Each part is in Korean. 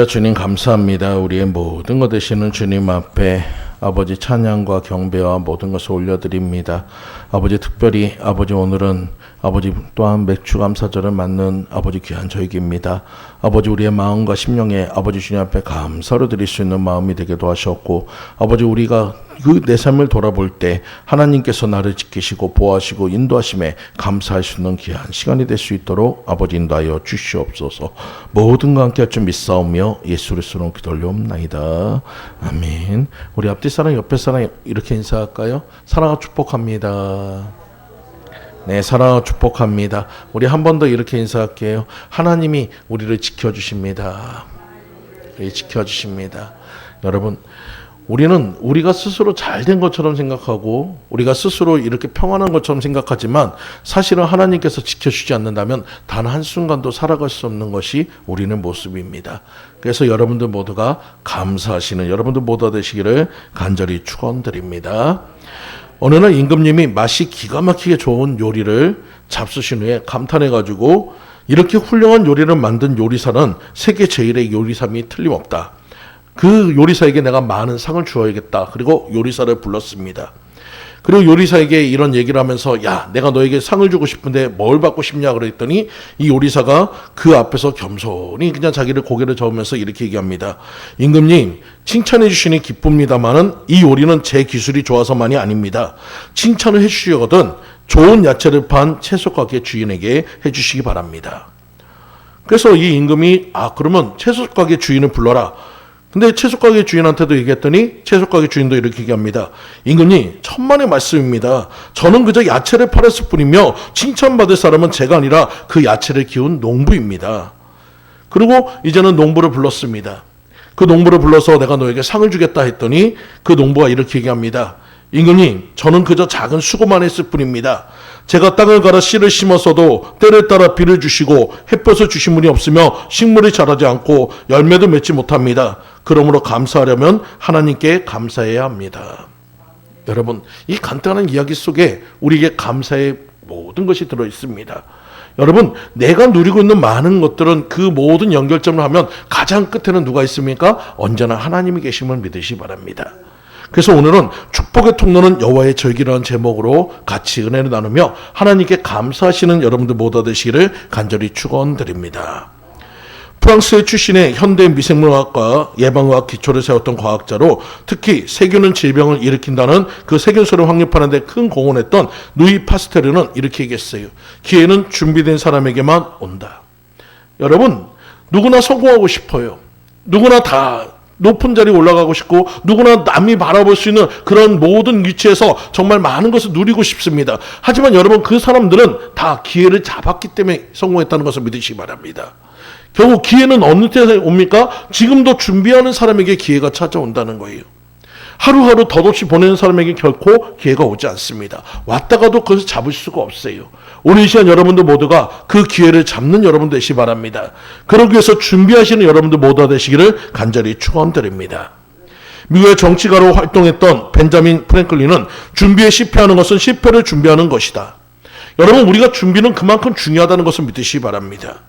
주님 감사합니다. 우리의 모든 것 되시는 주님 앞에 아버지 찬양과 경배와 모든 것을 올려드립니다. 아버지 특별히 아버지 오늘은 아버지 또한 맥주 감사절을 맞는 아버지 귀한 저에게입니다. 아버지 우리의 마음과 심령에 아버지 주님 앞에 감사를 드릴 수 있는 마음이 되게도 하셨고 아버지 우리가 그 내 삶을 돌아볼 때 하나님께서 나를 지키시고 보호하시고 인도하심에 감사할 수 있는 귀한 시간이 될 수 있도록 아버지 인도하여 주시옵소서. 모든 것 함께 할 줄 믿사오며 예수 그리스도로 기도 올려옵나이다. 아멘. 우리 앞뒤 사람 옆에 사람 이렇게 인사할까요? 사랑하고 축복합니다. 네, 사랑하고 축복합니다. 우리 한 번 더 이렇게 인사할게요. 하나님이 우리를 지켜주십니다. 지켜주십니다. 여러분, 우리는 우리가 스스로 잘된 것처럼 생각하고 우리가 스스로 이렇게 평안한 것처럼 생각하지만 사실은 하나님께서 지켜주지 않는다면 단 한순간도 살아갈 수 없는 것이 우리는 모습입니다. 그래서 여러분들 모두가 감사하시는 여러분들 모두가 되시기를 간절히 축원드립니다. 어느 날 임금님이 맛이 기가 막히게 좋은 요리를 잡수신 후에 감탄해가지고 이렇게 훌륭한 요리를 만든 요리사는 세계 제일의 요리사이 틀림없다. 그 요리사에게 내가 많은 상을 주어야겠다. 그리고 요리사를 불렀습니다. 그리고 요리사에게 이런 얘기를 하면서 야, 내가 너에게 상을 주고 싶은데 뭘 받고 싶냐 그랬더니 이 요리사가 그 앞에서 겸손히 그냥 자기를 고개를 저으면서 이렇게 얘기합니다. 임금님, 칭찬해 주시니 기쁩니다마는 이 요리는 제 기술이 좋아서만이 아닙니다. 칭찬을 해 주시거든 좋은 야채를 판 채소가게 주인에게 해 주시기 바랍니다. 그래서 이 임금이 그러면 채소가게 주인을 불러라. 근데 채소가게 주인한테도 얘기했더니 채소가게 주인도 이렇게 얘기합니다. 임금님, 천만의 말씀입니다. 저는 그저 야채를 팔았을 뿐이며 칭찬받을 사람은 제가 아니라 그 야채를 키운 농부입니다. 그리고 이제는 농부를 불렀습니다. 그 농부를 불러서 내가 너에게 상을 주겠다 했더니 그 농부가 이렇게 얘기합니다. 임금님, 저는 그저 작은 수고만 했을 뿐입니다. 제가 땅을 갈아 씨를 심었어도 때를 따라 비를 주시고 햇볕을 주신 분이 없으며 식물이 자라지 않고 열매도 맺지 못합니다. 그러므로 감사하려면 하나님께 감사해야 합니다. 여러분, 이 간단한 이야기 속에 우리에게 감사의 모든 것이 들어 있습니다. 여러분, 내가 누리고 있는 많은 것들은 그 모든 연결점을 하면 가장 끝에는 누가 있습니까? 언제나 하나님이 계심을 믿으시기 바랍니다. 그래서 오늘은 축복의 통로는 여호와의 절기라는 제목으로 같이 은혜를 나누며 하나님께 감사하시는 여러분들 모두 되시기를 간절히 축원드립니다. 프랑스 출신의 현대 미생물학과 예방의학 기초를 세웠던 과학자로 특히 세균은 질병을 일으킨다는 그 세균소를 확립하는 데 큰 공헌했던 루이 파스테르는 이렇게 얘기했어요. 기회는 준비된 사람에게만 온다. 여러분, 누구나 성공하고 싶어요. 누구나 다 높은 자리에 올라가고 싶고 누구나 남이 바라볼 수 있는 그런 모든 위치에서 정말 많은 것을 누리고 싶습니다. 하지만 여러분, 그 사람들은 다 기회를 잡았기 때문에 성공했다는 것을 믿으시기 바랍니다. 결국 기회는 어느 때 옵니까? 지금도 준비하는 사람에게 기회가 찾아온다는 거예요. 하루하루 덧없이 보내는 사람에게 결코 기회가 오지 않습니다. 왔다가도 그것을 잡을 수가 없어요. 오늘 이 시간 여러분들 모두가 그 기회를 잡는 여러분 되시기 바랍니다. 그러기 위해서 준비하시는 여러분들 모두가 되시기를 간절히 축원드립니다. 미국의 정치가로 활동했던 벤자민 프랭클린은 준비에 실패하는 것은 실패를 준비하는 것이다. 여러분, 우리가 준비는 그만큼 중요하다는 것을 믿으시기 바랍니다.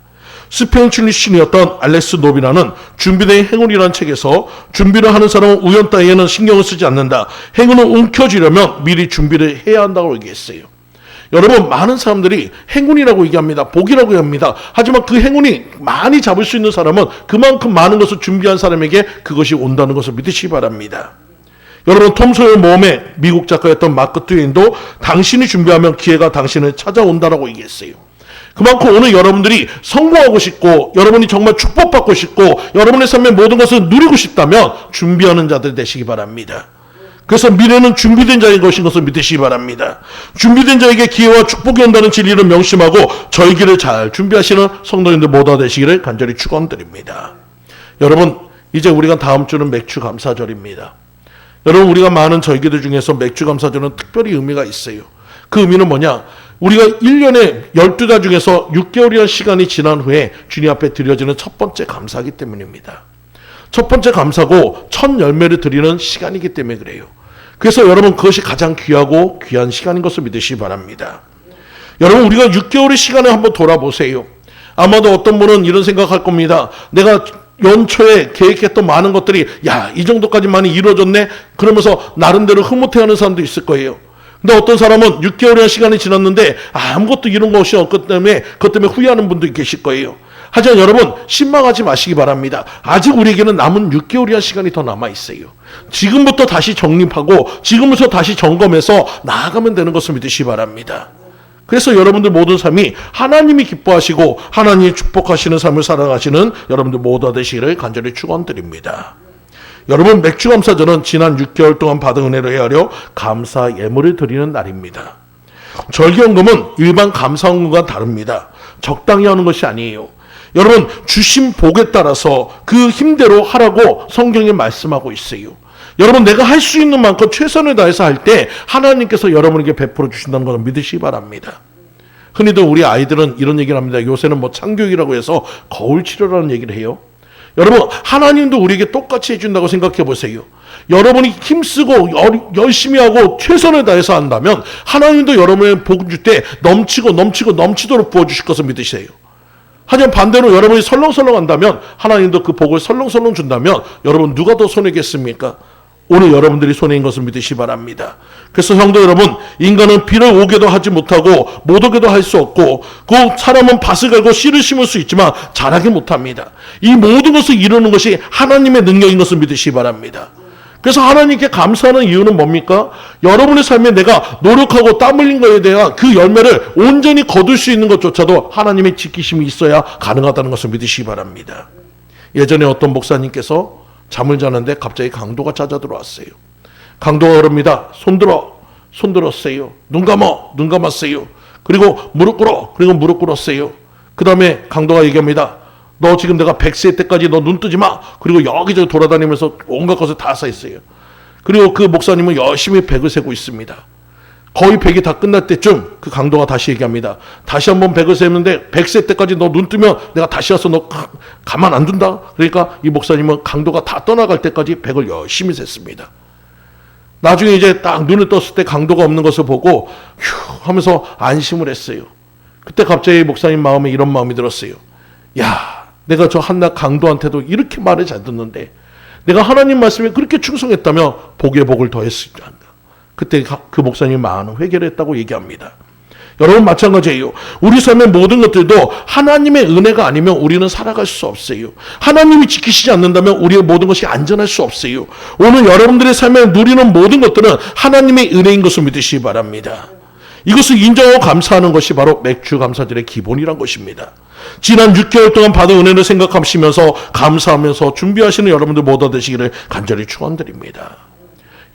스페인 출신이었던 알렉스 노비나는 준비된 행운이라는 책에서 준비를 하는 사람은 우연 따위에는 신경을 쓰지 않는다. 행운을 움켜쥐려면 미리 준비를 해야 한다고 얘기했어요. 여러분, 많은 사람들이 행운이라고 얘기합니다. 복이라고 얘기합니다. 하지만 그 행운이 많이 잡을 수 있는 사람은 그만큼 많은 것을 준비한 사람에게 그것이 온다는 것을 믿으시기 바랍니다. 여러분, 톰 소열 모험의 미국 작가였던 마크 트웨인도 당신이 준비하면 기회가 당신을 찾아온다라고 얘기했어요. 그만큼 오늘 여러분들이 성공하고 싶고 여러분이 정말 축복받고 싶고 여러분의 삶의 모든 것을 누리고 싶다면 준비하는 자들 되시기 바랍니다. 그래서 미래는 준비된 자인 것인 것을 믿으시기 바랍니다. 준비된 자에게 기회와 축복이 온다는 진리를 명심하고 저희 길을 잘 준비하시는 성도님들 모두 되시기를 간절히 축원드립니다. 여러분, 이제 우리가 다음 주는 맥주 감사절입니다. 여러분, 우리가 많은 절기들 중에서 맥주 감사절은 특별히 의미가 있어요. 그 의미는 뭐냐? 우리가 1년에 12달 중에서 6개월이라는 시간이 지난 후에 주님 앞에 드려지는 첫 번째 감사이기 때문입니다. 첫 번째 감사고 첫 열매를 드리는 시간이기 때문에 그래요. 그래서 여러분, 그것이 가장 귀하고 귀한 시간인 것을 믿으시기 바랍니다. 여러분, 우리가 6개월의 시간을 한번 돌아보세요. 아마도 어떤 분은 이런 생각할 겁니다. 내가 연초에 계획했던 많은 것들이 야, 이 정도까지 많이 이루어졌네? 그러면서 나름대로 흐뭇해하는 사람도 있을 거예요. 근데 어떤 사람은 6개월이라는 시간이 지났는데 아무것도 이룬 것이 없기 때문에 그것 때문에 후회하는 분도 계실 거예요. 하지만 여러분 실망하지 마시기 바랍니다. 아직 우리에게는 남은 6개월이라는 시간이 더 남아있어요. 지금부터 다시 정립하고 지금부터 다시 점검해서 나아가면 되는 것을 믿으시기 바랍니다. 그래서 여러분들 모든 삶이 하나님이 기뻐하시고 하나님이 축복하시는 삶을 살아가시는 여러분들 모두가 되시기를 간절히 축원드립니다. 여러분 맥주감사절은 지난 6개월 동안 받은 은혜를 헤아려 감사 예물을 드리는 날입니다. 절기헌금은 일반 감사헌금과 다릅니다. 적당히 하는 것이 아니에요. 여러분 주신 복에 따라서 그 힘대로 하라고 성경에 말씀하고 있어요. 여러분 내가 할 수 있는 만큼 최선을 다해서 할 때 하나님께서 여러분에게 베풀어 주신다는 것을 믿으시기 바랍니다. 흔히들 우리 아이들은 이런 얘기를 합니다. 요새는 뭐 창교육이라고 해서 거울 치료라는 얘기를 해요. 여러분 하나님도 우리에게 똑같이 해준다고 생각해 보세요. 여러분이 힘쓰고 열심히 하고 최선을 다해서 한다면 하나님도 여러분의 복을 줄 때 넘치도록 부어주실 것을 믿으세요. 하지만 반대로 여러분이 설렁설렁 한다면 하나님도 그 복을 설렁설렁 준다면 여러분 누가 더 손해겠습니까? 오늘 여러분들이 손해인 것을 믿으시기 바랍니다. 그래서 성도 여러분, 인간은 비를 오게도 하지 못하고 못 오게도 할 수 없고 그 사람은 밭을 갈고 씨를 심을 수 있지만 자라지 못합니다. 이 모든 것을 이루는 것이 하나님의 능력인 것을 믿으시기 바랍니다. 그래서 하나님께 감사하는 이유는 뭡니까? 여러분의 삶에 내가 노력하고 땀 흘린 것에 대한 그 열매를 온전히 거둘 수 있는 것조차도 하나님의 지키심이 있어야 가능하다는 것을 믿으시기 바랍니다. 예전에 어떤 목사님께서 잠을 자는데 갑자기 강도가 찾아 들어왔어요. 강도가 그럽니다. 손 들었어요. 눈 감았어요. 그리고 무릎 꿇었어요. 그 다음에 강도가 얘기합니다. 너 지금 내가 100세 때까지 너 눈 뜨지 마. 그리고 여기저기 돌아다니면서 온갖 것을 다 써 있어요. 그리고 그 목사님은 열심히 100을 세고 있습니다. 거의 100이 다 끝날 때쯤 그 강도가 다시 얘기합니다. 다시 한번 100을 세는데 100세 때까지 너 눈 뜨면 내가 다시 와서 너 가만 안 둔다. 그러니까 이 목사님은 강도가 다 떠나갈 때까지 100을 열심히 셌습니다. 나중에 이제 딱 눈을 떴을 때 강도가 없는 것을 보고 휴 하면서 안심을 했어요. 그때 갑자기 목사님 마음에 이런 마음이 들었어요. 야, 내가 저 한낱 강도한테도 이렇게 말을 잘 듣는데 내가 하나님 말씀에 그렇게 충성했다면 복의 복을 더했을 줄 안다. 그때 그 목사님이 많은 회개를 했다고 얘기합니다. 여러분 마찬가지예요. 우리 삶의 모든 것들도 하나님의 은혜가 아니면 우리는 살아갈 수 없어요. 하나님이 지키시지 않는다면 우리의 모든 것이 안전할 수 없어요. 오늘 여러분들의 삶에 누리는 모든 것들은 하나님의 은혜인 것을 믿으시기 바랍니다. 이것을 인정하고 감사하는 것이 바로 맥주 감사절의 기본이란 것입니다. 지난 6개월 동안 받은 은혜를 생각하시면서 감사하면서 준비하시는 여러분들 모두 되시기를 간절히 축원드립니다.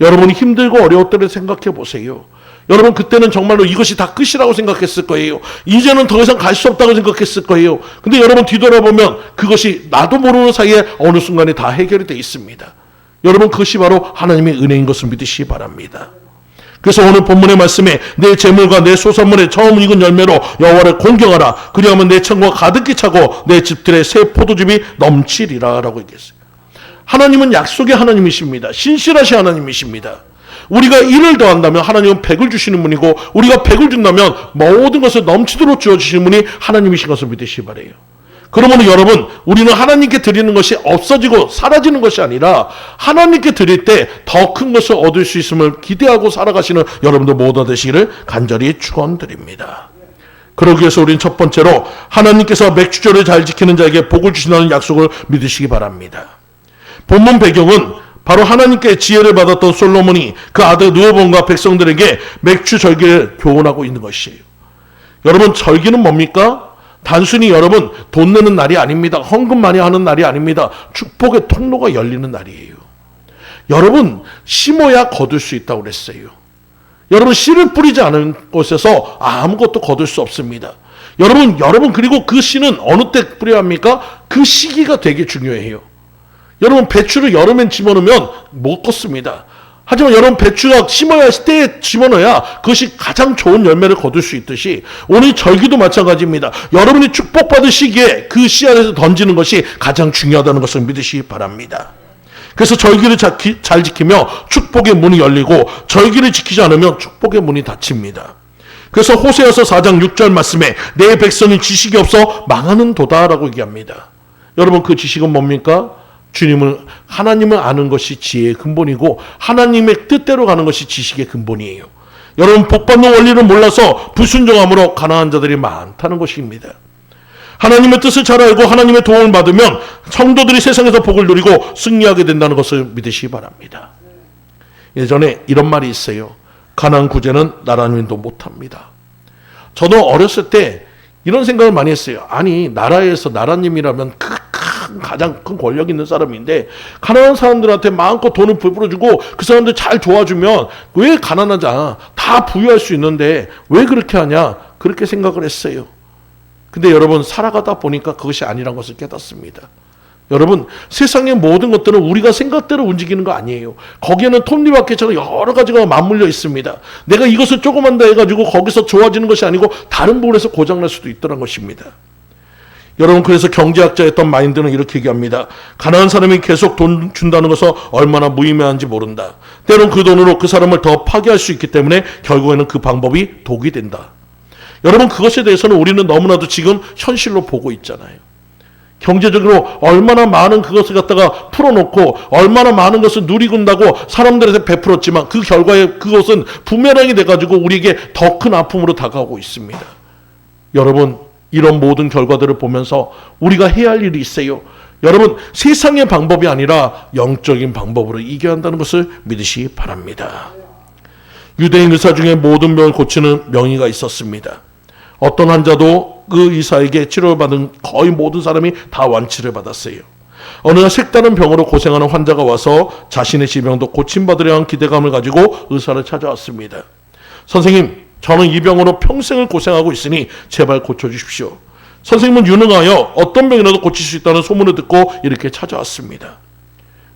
여러분이 힘들고 어려울 때를 생각해 보세요. 여러분 그때는 정말로 이것이 다 끝이라고 생각했을 거예요. 이제는 더 이상 갈 수 없다고 생각했을 거예요. 근데 여러분 뒤돌아보면 그것이 나도 모르는 사이에 어느 순간에 다 해결이 되어 있습니다. 여러분 그것이 바로 하나님의 은혜인 것을 믿으시기 바랍니다. 그래서 오늘 본문의 말씀에 내 재물과 내 소산물의 처음 익은 열매로 여호와를 공경하라. 그리하면 내 창고가 가득히 차고 내 집들의 새 포도즙이 넘치리라 라고 얘기했어요. 하나님은 약속의 하나님이십니다. 신실하신 하나님이십니다. 우리가 1을 더한다면 하나님은 100을 주시는 분이고 우리가 100을 준다면 모든 것을 넘치도록 주어주시는 분이 하나님이신 것을 믿으시기 바라요. 그러면 여러분 우리는 하나님께 드리는 것이 없어지고 사라지는 것이 아니라 하나님께 드릴 때 더 큰 것을 얻을 수 있음을 기대하고 살아가시는 여러분들 모두 되시기를 간절히 축원드립니다. 그러기 위해서 우리는 첫 번째로 하나님께서 맥주절을 잘 지키는 자에게 복을 주신다는 약속을 믿으시기 바랍니다. 본문 배경은 바로 하나님께 지혜를 받았던 솔로몬이 그 아들 르호보암과 백성들에게 맥주 절기를 교훈하고 있는 것이에요. 여러분 절기는 뭡니까? 단순히 여러분 돈 내는 날이 아닙니다. 헌금 많이 하는 날이 아닙니다. 축복의 통로가 열리는 날이에요. 여러분 심어야 거둘 수 있다고 그랬어요. 여러분 씨를 뿌리지 않은 곳에서 아무것도 거둘 수 없습니다. 여러분 그리고 그 씨는 어느 때 뿌려야 합니까? 그 시기가 되게 중요해요. 여러분 배추를 여름엔 집어넣으면 못 걷습니다. 하지만 여러분 배추가 심어야 할 때에 집어넣어야 그것이 가장 좋은 열매를 거둘 수 있듯이 오늘 절기도 마찬가지입니다. 여러분이 축복받을 시기에 그 씨앗에서 던지는 것이 가장 중요하다는 것을 믿으시기 바랍니다. 그래서 절기를 잘 지키며 축복의 문이 열리고 절기를 지키지 않으면 축복의 문이 닫힙니다. 그래서 호세아서 4장 6절 말씀에 내 백성이 지식이 없어 망하는 도다라고 얘기합니다. 여러분 그 지식은 뭡니까? 하나님을 아는 것이 지혜의 근본이고 하나님의 뜻대로 가는 것이 지식의 근본이에요. 여러분 복받는 원리를 몰라서 불순종함으로 가난한 자들이 많다는 것입니다. 하나님의 뜻을 잘 알고 하나님의 도움을 받으면 성도들이 세상에서 복을 누리고 승리하게 된다는 것을 믿으시기 바랍니다. 예전에 이런 말이 있어요. 가난 구제는 나라님도 못합니다. 저도 어렸을 때 이런 생각을 많이 했어요. 아니 나라에서 나라님이라면 가장 큰 권력 있는 사람인데 가난한 사람들한테 마음껏 돈을 베풀어주고 그 사람들 잘 도와주면 왜 가난하자 다 부유할 수 있는데 왜 그렇게 하냐 그렇게 생각을 했어요. 근데 여러분 살아가다 보니까 그것이 아니란 것을 깨닫습니다. 여러분 세상의 모든 것들은 우리가 생각대로 움직이는 거 아니에요. 거기에는 톱니바퀴처럼 여러 가지가 맞물려 있습니다. 내가 이것을 조금만 더 해가지고 거기서 좋아지는 것이 아니고 다른 부분에서 고장날 수도 있다는 것입니다. 여러분 그래서 경제학자였던 마인드는 이렇게 얘기합니다. 가난한 사람이 계속 돈 준다는 것은 얼마나 무의미한지 모른다. 때론 그 돈으로 그 사람을 더 파괴할 수 있기 때문에 결국에는 그 방법이 독이 된다. 여러분 그것에 대해서는 우리는 너무나도 지금 현실로 보고 있잖아요. 경제적으로 얼마나 많은 그것을 갖다가 풀어놓고 얼마나 많은 것을 누리군다고 사람들한테 베풀었지만 그 결과에 그것은 부메랑이 돼가지고 우리에게 더 큰 아픔으로 다가오고 있습니다. 여러분 이런 모든 결과들을 보면서 우리가 해야 할 일이 있어요. 여러분 세상의 방법이 아니라 영적인 방법으로 이겨야 한다는 것을 믿으시기 바랍니다. 유대인 의사 중에 모든 병을 고치는 명의가 있었습니다. 어떤 환자도 그 의사에게 치료를 받은 거의 모든 사람이 다 완치를 받았어요. 어느 날 색다른 병으로 고생하는 환자가 와서 자신의 질병도 고침받으려 한 기대감을 가지고 의사를 찾아왔습니다. 선생님, 저는 이 병으로 평생을 고생하고 있으니 제발 고쳐주십시오. 선생님은 유능하여 어떤 병이라도 고칠 수 있다는 소문을 듣고 이렇게 찾아왔습니다.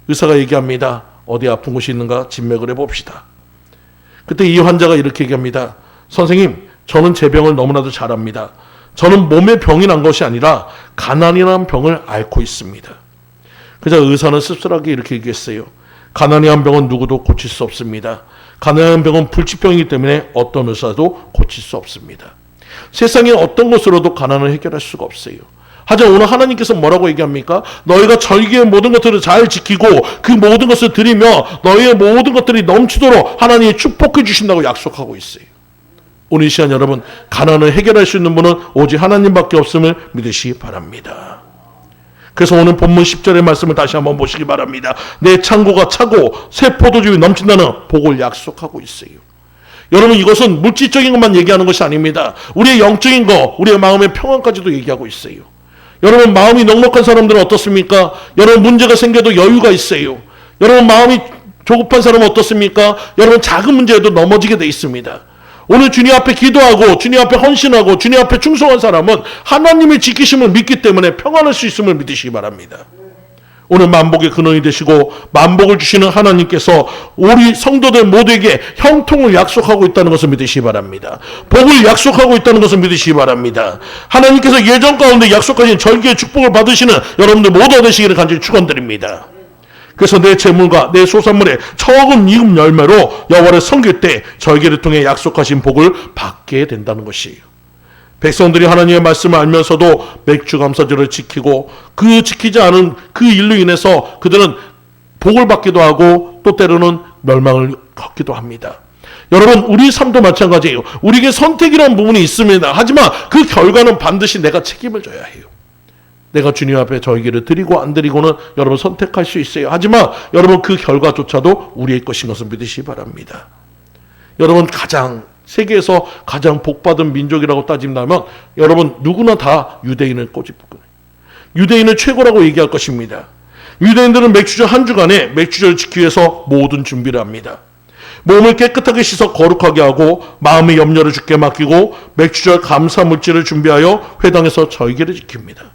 의사가 얘기합니다. 어디 아픈 곳이 있는가 진맥을 해봅시다. 그때 이 환자가 이렇게 얘기합니다. 선생님, 저는 제 병을 너무나도 잘 압니다. 저는 몸에 병이 난 것이 아니라 가난이라는 병을 앓고 있습니다. 그래서 의사는 씁쓸하게 이렇게 얘기했어요. 가난이란 병은 누구도 고칠 수 없습니다. 가난한 병은 불치병이기 때문에 어떤 의사도 고칠 수 없습니다. 세상에 어떤 것으로도 가난을 해결할 수가 없어요. 하지만 오늘 하나님께서 뭐라고 얘기합니까? 너희가 절기의 모든 것들을 잘 지키고 그 모든 것을 드리며 너희의 모든 것들이 넘치도록 하나님이 축복해 주신다고 약속하고 있어요. 오늘 이 시간 여러분 가난을 해결할 수 있는 분은 오직 하나님밖에 없음을 믿으시기 바랍니다. 그래서 오늘 본문 10절의 말씀을 다시 한번 보시기 바랍니다. 내 창고가 차고 새 포도즙이 넘친다는 복을 약속하고 있어요. 여러분 이것은 물질적인 것만 얘기하는 것이 아닙니다. 우리의 영적인 것, 우리의 마음의 평안까지도 얘기하고 있어요. 여러분 마음이 넉넉한 사람들은 어떻습니까? 여러분 문제가 생겨도 여유가 있어요. 여러분 마음이 조급한 사람은 어떻습니까? 여러분 작은 문제에도 넘어지게 돼 있습니다. 오늘 주님 앞에 기도하고 주님 앞에 헌신하고 주님 앞에 충성한 사람은 하나님의 지키심을 믿기 때문에 평안할 수 있음을 믿으시기 바랍니다. 오늘 만복의 근원이 되시고 만복을 주시는 하나님께서 우리 성도들 모두에게 형통을 약속하고 있다는 것을 믿으시기 바랍니다. 복을 약속하고 있다는 것을 믿으시기 바랍니다. 하나님께서 예전 가운데 약속하신 절기의 축복을 받으시는 여러분들 모두 되시기를 간절히 축원드립니다. 그래서 내 재물과 내 소산물의 처음 익은 열매로 여호와를 섬길 때 절기를 통해 약속하신 복을 받게 된다는 것이에요. 백성들이 하나님의 말씀을 알면서도 맥주감사절을 지키고 그 지키지 않은 그 일로 인해서 그들은 복을 받기도 하고 또 때로는 멸망을 겪기도 합니다. 여러분 우리 삶도 마찬가지예요. 우리에게 선택이라는 부분이 있습니다. 하지만 그 결과는 반드시 내가 책임을 져야 해요. 내가 주님 앞에 절기를 드리고 안 드리고는 여러분 선택할 수 있어요. 하지만 여러분 그 결과조차도 우리의 것인 것을 믿으시기 바랍니다. 여러분 세계에서 가장 복받은 민족이라고 따진다면 여러분 누구나 다 유대인을 꼬집고 유대인을 최고라고 얘기할 것입니다. 유대인들은 맥주절 한 주간에 맥주절을 지키기 위해서 모든 준비를 합니다. 몸을 깨끗하게 씻어 거룩하게 하고 마음의 염려를 주께 맡기고 맥주절 감사 물질을 준비하여 회당에서 절기를 지킵니다.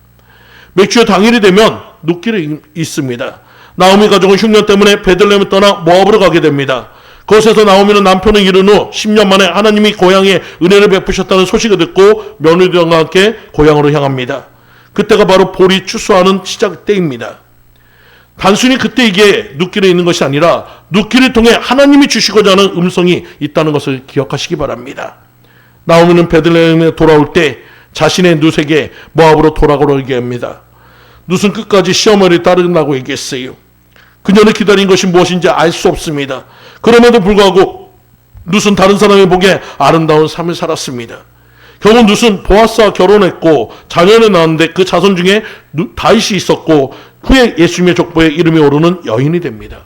맥주절 당일이 되면 눕기를 있습니다. 나오미 가족은 흉년 때문에 베들레헴을 떠나 모압으로 가게 됩니다. 그곳에서 나오미는 남편을 잃은 후 10년 만에 하나님이 고향에 은혜를 베푸셨다는 소식을 듣고 며느리들과 함께 고향으로 향합니다. 그때가 바로 볼이 추수하는 시작 때입니다. 단순히 그때 이게 눕기를 있는 것이 아니라 눕기를 통해 하나님이 주시고자 하는 음성이 있다는 것을 기억하시기 바랍니다. 나오미는 베들레헴에 돌아올 때 자신의 누색에 모압으로 돌아가게 합니다. 룻은 끝까지 시어머니를 따르라고 얘기했어요. 그녀는 기다린 것이 무엇인지 알 수 없습니다. 그럼에도 불구하고 룻은 다른 사람이 보기에 아름다운 삶을 살았습니다. 결국 룻은 보아스와 결혼했고 자녀를 낳았는데 그 자손 중에 다윗이 있었고 후에 예수님의 족보에 이름이 오르는 여인이 됩니다.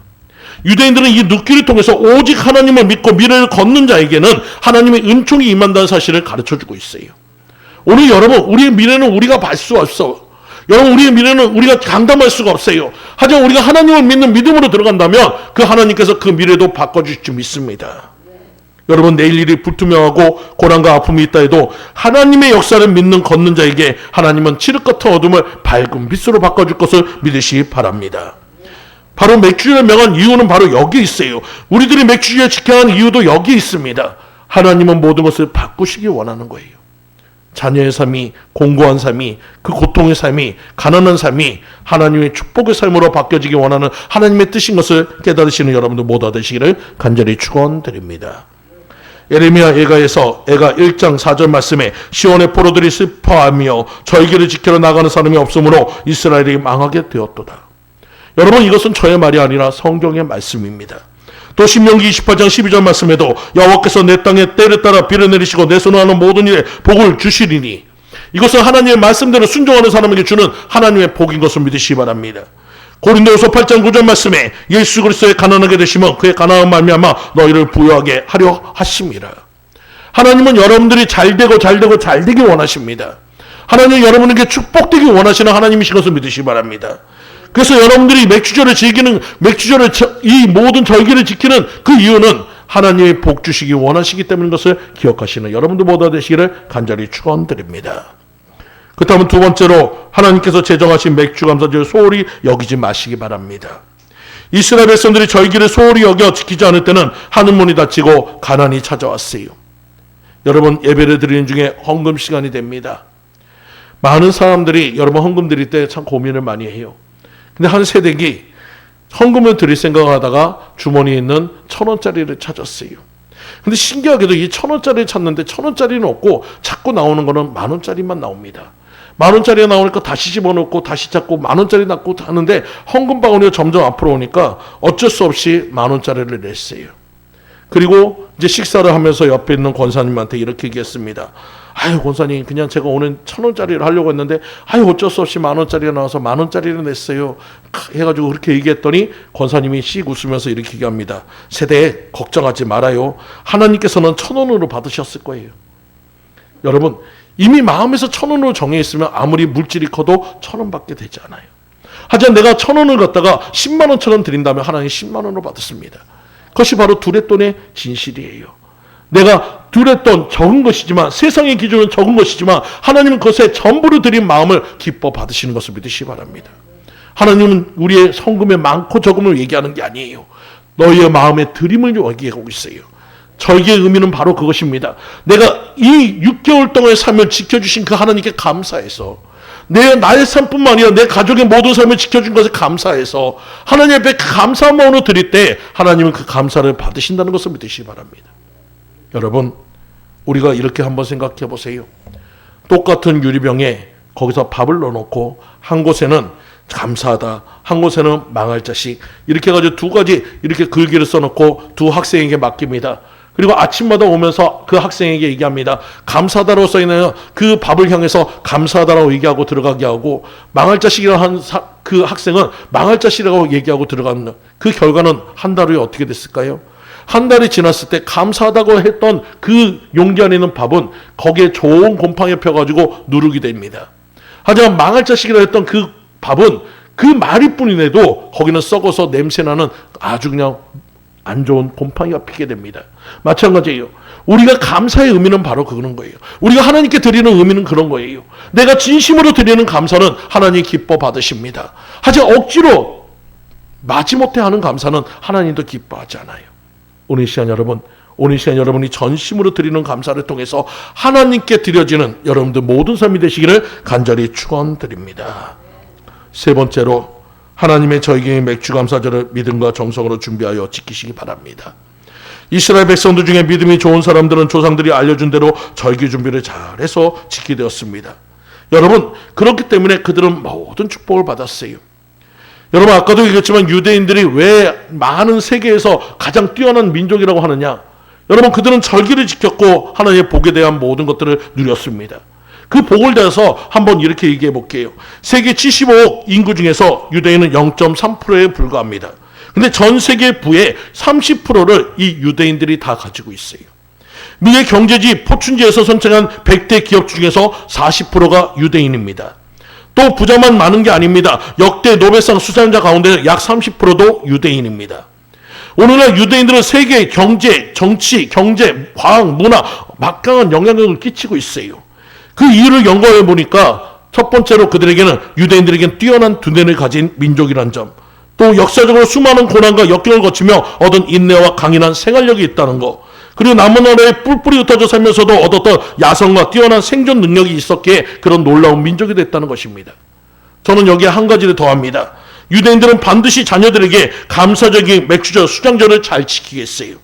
유대인들은 이 룻기를 통해서 오직 하나님을 믿고 미래를 걷는 자에게는 하나님의 은총이 임한다는 사실을 가르쳐주고 있어요. 오늘 여러분, 우리의 미래는 우리가 볼 수 없어. 여러분, 우리의 미래는 우리가 장담할 수가 없어요. 하지만 우리가 하나님을 믿는 믿음으로 들어간다면 그 하나님께서 그 미래도 바꿔주실 줄 믿습니다. 여러분, 내일 일이 불투명하고 고난과 아픔이 있다 해도 하나님의 역사를 믿는 걷는 자에게 하나님은 칠흑 같은 어둠을 밝은 빛으로 바꿔줄 것을 믿으시기 바랍니다. 바로 맥주주를 명한 이유는 바로 여기 있어요. 우리들이 맥주주를 지켜야 하는 이유도 여기 있습니다. 하나님은 모든 것을 바꾸시기 원하는 거예요. 자녀의 삶이, 공고한 삶이, 그 고통의 삶이, 가난한 삶이 하나님의 축복의 삶으로 바뀌어지기 원하는 하나님의 뜻인 것을 깨달으시는 여러분들 모두 되시기를 간절히 축원드립니다. 예레미야 예가에서 예가 1장 4절 말씀에 시온의 포로들이 슬퍼하며 절기를 지키러 나가는 사람이 없으므로 이스라엘이 망하게 되었도다. 여러분, 이것은 저의 말이 아니라 성경의 말씀입니다. 또 신명기 28장 12절 말씀에도 여호와께서 내 땅에 때를 따라 비를 내리시고 내 손으로 하는 모든 일에 복을 주시리니, 이것은 하나님의 말씀대로 순종하는 사람에게 주는 하나님의 복인 것을 믿으시기 바랍니다. 고린도후서 8장 9절 말씀에 예수 그리스도의 가난하게 되시면 그의 가난한 말미암아 너희를 부유하게 하려 하심이라. 하나님은 여러분들이 잘되기 원하십니다. 하나님은 여러분에게 축복되기 원하시는 하나님이신 것을 믿으시기 바랍니다. 그래서 여러분들이 맥주절을 이 모든 절기를 지키는 그 이유는 하나님의 복 주시기 원하시기 때문인 것을 기억하시는 여러분들 모두 되시기를 간절히 축원드립니다. 그렇다면 두 번째로 하나님께서 제정하신 맥주감사절 소홀히 여기지 마시기 바랍니다. 이스라엘 백성들이 절기를 소홀히 여겨 지키지 않을 때는 하늘문이 닫히고 가난이 찾아왔어요. 여러분, 예배를 드리는 중에 헌금 시간이 됩니다. 많은 사람들이 여러분 헌금 드릴 때 참 고민을 많이 해요. 근데 한 세대기 헌금을 드릴 생각을 하다가 주머니에 있는 1,000원짜리를 찾았어요. 근데 신기하게도 이 1,000원짜리를 찾는데 1,000원짜리는 없고 자꾸 나오는 거는 10,000원짜리만 나옵니다. 10,000원짜리가 나오니까 다시 집어넣고 다시 찾고 10,000원짜리 낳고 하는데 헌금 바구니가 점점 앞으로 오니까 어쩔 수 없이 10,000원짜리를 냈어요. 그리고 이제 식사를 하면서 옆에 있는 권사님한테 이렇게 얘기했습니다. 아유, 권사님, 그냥 제가 오늘 1,000원짜리를 하려고 했는데 아유, 어쩔 수 없이 10,000원짜리가 나와서 10,000원짜리를 냈어요 해가지고 그렇게 얘기했더니 권사님이 씩 웃으면서 이렇게 얘기합니다. 세대 걱정하지 말아요. 하나님께서는 1,000원으로 받으셨을 거예요. 여러분, 이미 마음에서 1,000원으로 정해 있으면 아무리 물질이 커도 1,000원밖에 되지 않아요. 하지만 내가 1,000원을 갖다가 10만 원처럼 드린다면 하나님 10만 원으로 받았습니다. 그것이 바로 두레돈의 진실이에요. 내가 두레돈 적은 것이지만, 세상의 기준은 적은 것이지만 하나님은 그것에 전부를 드린 마음을 기뻐 받으시는 것을 믿으시기 바랍니다. 하나님은 우리의 성금의 많고 적음을 얘기하는 게 아니에요. 너희의 마음의 드림을 얘기하고 있어요. 절기의 의미는 바로 그것입니다. 내가 이 6개월 동안의 삶을 지켜주신 그 하나님께 감사해서, 나의 삶뿐만 아니라 내 가족의 모든 삶을 지켜준 것에 감사해서 하나님 앞에 그 감사한 마음으로 드릴 때 하나님은 그 감사를 받으신다는 것을 믿으시기 바랍니다. 여러분, 우리가 이렇게 한번 생각해 보세요. 똑같은 유리병에 거기서 밥을 넣어놓고 한 곳에는 감사하다, 한 곳에는 망할 자식, 이렇게 해가지고 두 가지 이렇게 글귀를 써놓고 두 학생에게 맡깁니다. 그리고 아침마다 오면서 그 학생에게 얘기합니다. 감사하다라고 써있는 그 밥을 향해서 감사하다라고 얘기하고 들어가게 하고, 망할 자식이라고 한 그 학생은 망할 자식이라고 얘기하고 들어가는 그 결과는 한 달 후에 어떻게 됐을까요? 한 달이 지났을 때 감사하다고 했던 그 용기 안에 있는 밥은 거기에 좋은 곰팡이 펴가지고 누르게 됩니다. 하지만 망할 자식이라고 했던 그 밥은 그 말이뿐이라도 거기는 썩어서 냄새나는 아주 그냥 안 좋은 곰팡이가 피게 됩니다. 마찬가지예요. 우리가 감사의 의미는 바로 그런 거예요. 우리가 하나님께 드리는 의미는 그런 거예요. 내가 진심으로 드리는 감사는 하나님이 기뻐 받으십니다. 하지만 억지로 마지못해 하는 감사는 하나님도 기뻐하지 않아요. 오늘 시간 여러분이 전심으로 드리는 감사를 통해서 하나님께 드려지는 여러분들 모든 삶이 되시기를 간절히 축원드립니다. 세 번째로, 하나님의 저에게 맥주감사절을 믿음과 정성으로 준비하여 지키시기 바랍니다. 이스라엘 백성들 중에 믿음이 좋은 사람들은 조상들이 알려준 대로 절기 준비를 잘해서 지키게 되었습니다. 여러분, 그렇기 때문에 그들은 모든 축복을 받았어요. 여러분, 아까도 얘기했지만 유대인들이 왜 많은 세계에서 가장 뛰어난 민족이라고 하느냐? 여러분, 그들은 절기를 지켰고 하나님의 복에 대한 모든 것들을 누렸습니다. 그 복을 대해서 한번 이렇게 얘기해 볼게요. 세계 75억 인구 중에서 유대인은 0.3%에 불과합니다. 근데 전 세계 부의 30%를 이 유대인들이 다 가지고 있어요. 미국의 경제지 포춘지에서 선정한 100대 기업 중에서 40%가 유대인입니다. 또 부자만 많은 게 아닙니다. 역대 노벨상 수상자 가운데 약 30%도 유대인입니다. 오늘날 유대인들은 세계의 경제, 정치, 경제, 과학, 문화 막강한 영향력을 끼치고 있어요. 그 이유를 연구해 보니까 첫 번째로 그들에게는 유대인들에게는 뛰어난 두뇌를 가진 민족이란 점, 또 역사적으로 수많은 고난과 역경을 거치며 얻은 인내와 강인한 생활력이 있다는 것, 그리고 남은 나라에 뿔뿔이 흩어져 살면서도 얻었던 야성과 뛰어난 생존 능력이 있었기에 그런 놀라운 민족이 됐다는 것입니다. 저는 여기에 한 가지를 더합니다. 유대인들은 반드시 자녀들에게 감사적인 맥주절, 수장절을 잘 지키겠어요.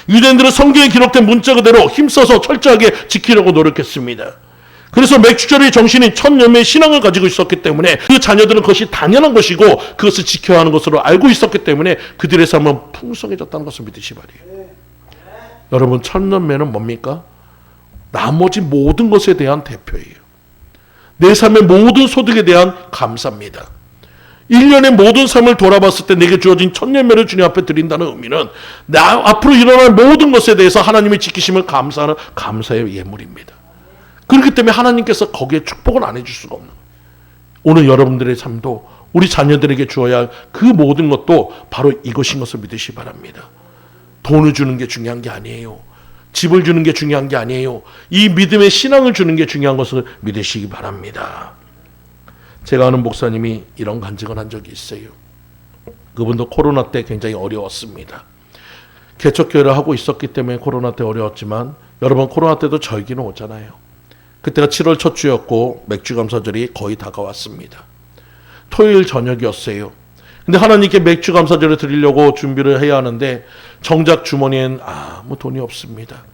유대인들은 성경에 기록된 문자 그대로 힘써서 철저하게 지키려고 노력했습니다. 그래서 맥주절의 정신인 천년의 신앙을 가지고 있었기 때문에 그 자녀들은 그것이 당연한 것이고 그것을 지켜야 하는 것으로 알고 있었기 때문에 그들의 삶은 풍성해졌다는 것을 믿으시 바라요. 여러분, 천년매는 뭡니까? 나머지 모든 것에 대한 대표예요. 내 삶의 모든 소득에 대한 감사입니다. 1년의 모든 삶을 돌아봤을 때 내게 주어진 천년매를 주님 앞에 드린다는 의미는 나 앞으로 일어날 모든 것에 대해서 하나님의 지키심을 감사하는 감사의 예물입니다. 그렇기 때문에 하나님께서 거기에 축복을 안 해줄 수가 없는 거예요. 오늘 여러분들의 삶도 우리 자녀들에게 주어야 할 그 모든 것도 바로 이것인 것을 믿으시 바랍니다. 돈을 주는 게 중요한 게 아니에요. 집을 주는 게 중요한 게 아니에요. 이 믿음의 신앙을 주는 게 중요한 것을 믿으시기 바랍니다. 제가 아는 목사님이 이런 간증을 한 적이 있어요. 그분도 코로나 때 굉장히 어려웠습니다. 개척교회를 하고 있었기 때문에 코로나 때 어려웠지만 여러분, 코로나 때도 절기는 오잖아요. 그때가 7월 첫 주였고 맥주감사절이 거의 다가왔습니다. 토요일 저녁이었어요. 근데 하나님께 맥주감사절을 드리려고 준비를 해야 하는데 정작 주머니엔 아무 돈이 없습니다.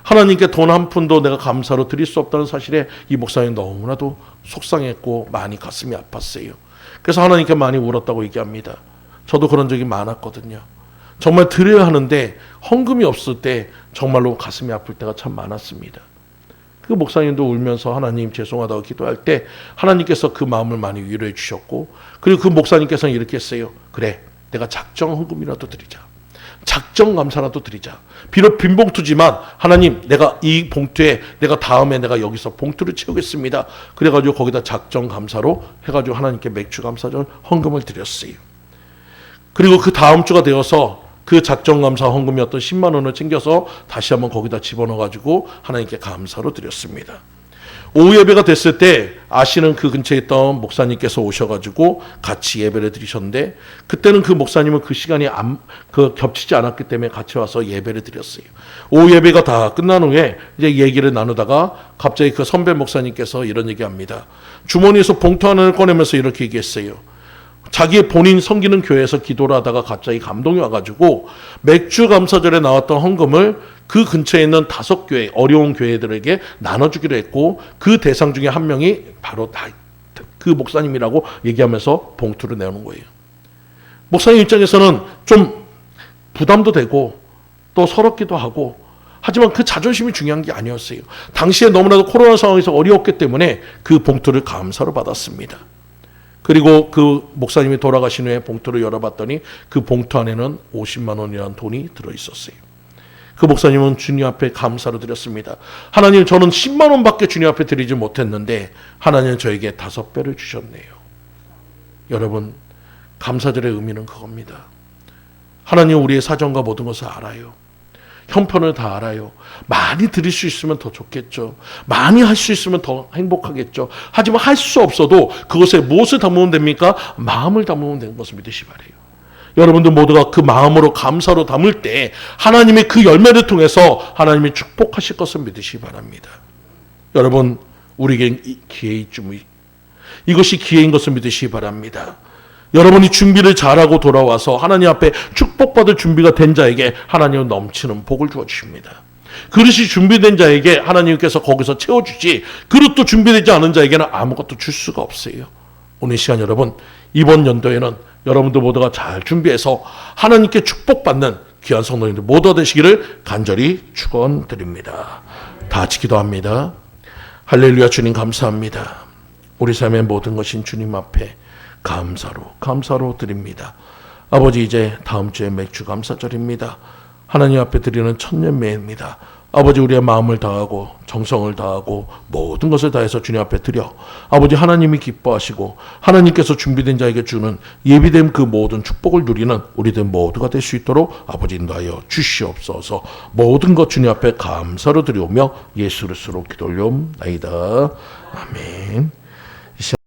하나님께 돈 한 푼도 내가 감사로 드릴 수 없다는 사실에 이 목사님 너무나도 속상했고 많이 가슴이 아팠어요. 그래서 하나님께 많이 울었다고 얘기합니다. 저도 그런 적이 많았거든요. 정말 드려야 하는데 헌금이 없을 때 정말로 가슴이 아플 때가 참 많았습니다. 그 목사님도 울면서 하나님 죄송하다고 기도할 때 하나님께서 그 마음을 많이 위로해 주셨고, 그리고 그 목사님께서는 이렇게 했어요. 그래, 내가 작정 헌금이라도 드리자. 작정 감사라도 드리자. 비록 빈 봉투지만 하나님, 내가 이 봉투에 내가 다음에 내가 여기서 봉투를 채우겠습니다. 그래가지고 거기다 작정 감사로 해가지고 하나님께 맥주 감사절 헌금을 드렸어요. 그리고 그 다음 주가 되어서 그 작정감사 헌금이었던 10만 원을 챙겨서 다시 한번 거기다 집어넣어가지고 하나님께 감사로 드렸습니다. 오후 예배가 됐을 때 아시는 그 근처에 있던 목사님께서 오셔가지고 같이 예배를 드리셨는데 그때는 그 목사님은 그 시간이 겹치지 않았기 때문에 같이 와서 예배를 드렸어요. 오후 예배가 다 끝난 후에 이제 얘기를 나누다가 갑자기 그 선배 목사님께서 이런 얘기합니다. 주머니에서 봉투 하나를 꺼내면서 이렇게 얘기했어요. 자기 본인 섬기는 교회에서 기도를 하다가 갑자기 감동이 와가지고 맥주 감사절에 나왔던 헌금을 그 근처에 있는 5교회, 어려운 교회들에게 나눠주기로 했고 그 대상 중에 한 명이 바로 그 목사님이라고 얘기하면서 봉투를 내놓은 거예요. 목사님 입장에서는 좀 부담도 되고 또 서럽기도 하고 하지만 그 자존심이 중요한 게 아니었어요. 당시에 너무나도 코로나 상황에서 어려웠기 때문에 그 봉투를 감사로 받았습니다. 그리고 그 목사님이 돌아가신 후에 봉투를 열어봤더니 그 봉투 안에는 50만 원이라는 돈이 들어있었어요. 그 목사님은 주님 앞에 감사로 드렸습니다. 하나님, 저는 10만 원밖에 주님 앞에 드리지 못했는데 하나님은 저에게 5배를 주셨네요. 여러분, 감사절의 의미는 그겁니다. 하나님 우리의 사정과 모든 것을 알아요. 형편을 다 알아요. 많이 드릴 수 있으면 더 좋겠죠. 많이 할 수 있으면 더 행복하겠죠. 하지만 할 수 없어도 그것에 무엇을 담으면 됩니까? 마음을 담으면 되는 것을 믿으시 바라요. 여러분들 모두가 그 마음으로 감사로 담을 때 하나님의 그 열매를 통해서 하나님이 축복하실 것을 믿으시 바랍니다. 여러분, 우리에게 기회의 쯤이 이것이 기회인 것을 믿으시 바랍니다. 여러분이 준비를 잘하고 돌아와서 하나님 앞에 축복받을 준비가 된 자에게 하나님은 넘치는 복을 주어주십니다. 그릇이 준비된 자에게 하나님께서 거기서 채워주지, 그릇도 준비되지 않은 자에게는 아무것도 줄 수가 없어요. 오늘 이 시간 여러분, 이번 연도에는 여러분들 모두가 잘 준비해서 하나님께 축복받는 귀한 성도님들 모두 되시기를 간절히 축원드립니다. 다 같이 기도합니다. 할렐루야. 주님 감사합니다. 우리 삶의 모든 것인 주님 앞에 감사로 드립니다. 아버지, 이제 다음 주에 맥주 감사절입니다. 하나님 앞에 드리는 천년매입니다. 아버지, 우리의 마음을 다하고 정성을 다하고 모든 것을 다해서 주님 앞에 드려 아버지, 하나님이 기뻐하시고 하나님께서 준비된 자에게 주는 예비된 그 모든 축복을 누리는 우리들 모두가 될 수 있도록 아버지 인도하여 주시옵소서. 모든 것 주님 앞에 감사로 드리오며 예수 그리스도로 기도 올려옵나이다. 아멘.